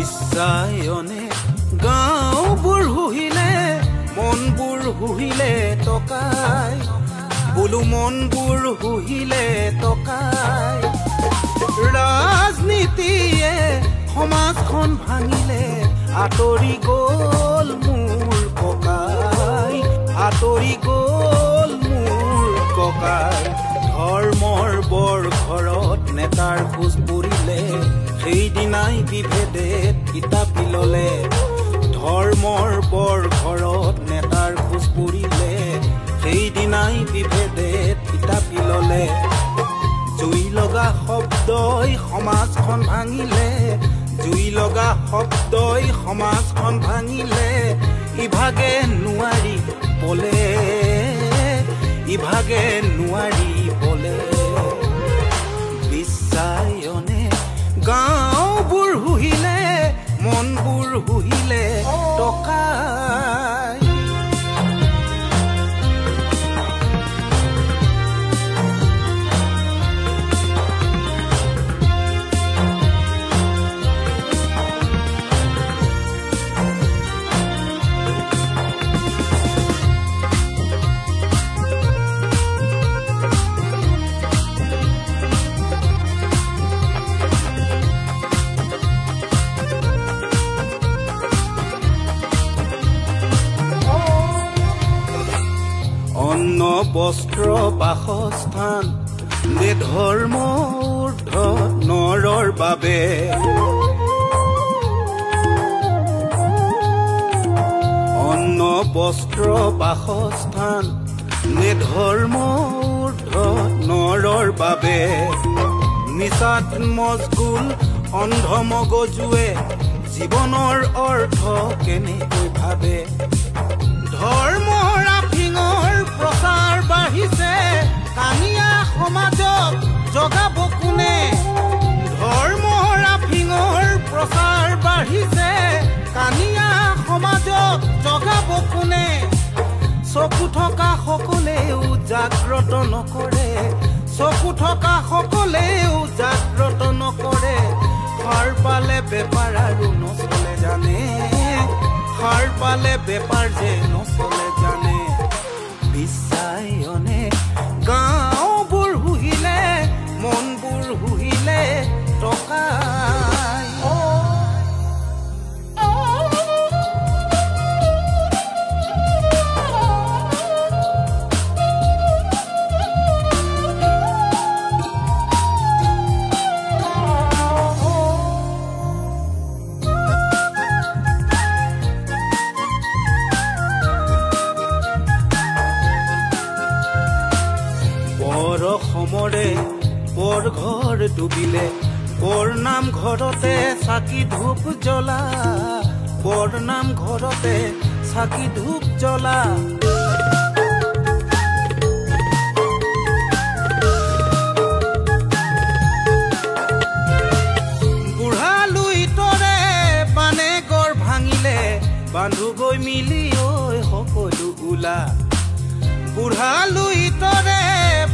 বিশ্বায়নে গাঁওবোৰ হুহিলে মনবোৰ হুহিলে টকাই বোলো মনবোৰ হুহিলে টকাই ৰাজনীতিয়ে সমাজখন ভাঙিলে আঁতৰি গ'ল মোৰ ককাই আঁতৰি গ'ল মোৰ ককাই ধৰ্মৰ বৰ ঘৰত নেতাৰ খোজ পৰিলে সেইদিনাই বিভেদে কিতাপি ল'লে ধৰ্মৰ বৰ ঘৰত নেতাৰ খোজ পৰিলে সেইদিনাই বিভেদে কিতাপি ল'লে জুই লগা শব্দই সমাজখন ভাঙিলে জুই লগা শব্দই সমাজখন ভাঙিলে ইভাগে নোৱাৰি বলে ইভাগে নোৱাৰি বলে বিশ্বায়নে গাঁওবোৰ হুহিলে মনবোৰ হুহিলে টকাই বস্ত্ৰ বাসস্থান দে ধৰ্ম ঊৰ্ধ নৰৰ বাবে অন্ন বস্ত্ৰ বাসস্থান দে ধৰ্ম ঊৰ্ধ নৰৰ বাবে নিচাত মজগুল অন্ধ মগজুৱে জীৱনৰ অৰ্থ কেনেকৈ ভাবে ধৰ্মৰ আফিঙৰ প্ৰচাৰ বাঢ়িছে কানিয়া সমাজক জগাব কোনে ধৰ্মৰ আফিঙৰ প্ৰচাৰ বাঢ়িছে কানিয়া সমাজক জগাব কোনে চকু থকা সকলেও জাগ্ৰত নকৰে চকু থকা সকলেও জাগ্ৰত নকৰে সাৰ পালে বেপাৰ আৰু নচলে জানে সাৰ পালে বেপাৰ যে নচলে জানে বিশ্বায়নে গাঁওবোৰ হুহিলে মনবোৰ হুহিলে টকাই সমৰে বৰ ঘৰ ডুবিলে বৰ নাম ঘৰতে চাকি ধূপ জ্বলা বৰ নাম ঘৰতে চাকি ধূপ জ্বলা বুঢ়ালো ইটৰে বানে গড় ভাঙিলে বান্ধু গৈ মিলি ঐ সকলো ওলা বুঢ়ালো ইটৰে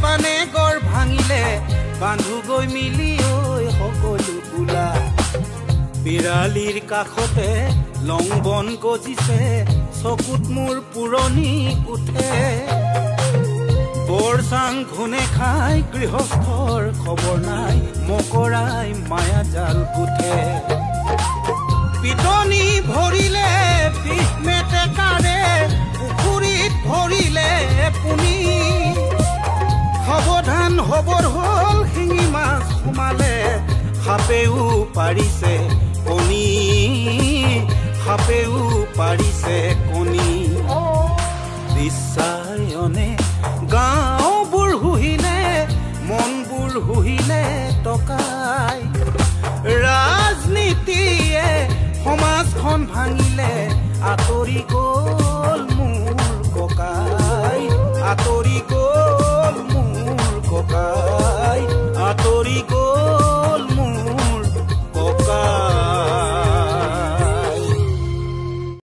বানে গড় ভাঙিলে বান্ধু গৈ মিলি ঐ সকলো ওলা বিৰালিৰ কাষতে লংবন গজিছে চকুত মোৰ পুৰণি উঠে বৰ চাং ঘুনে খাই গৃহস্থৰ খবৰ নাই মকৰাই মায়া জাল গুঠে পিটনি ভৰিলে বিষ মেটেকাৰে পুখুৰীত ভৰিলে পুনি সাৱধান হবৰ হ'ল শিঙি মাছ সোমালে সাপেও পাৰিছে কণী সাপেও পাৰিছে কণী বিশ্বায়নে গাঁওবোৰ হুহিলে মনবোৰ হুহিলে টকাই ৰাজনীতিয়ে সমাজখন ভাঙিলে আঁতৰি গ'ল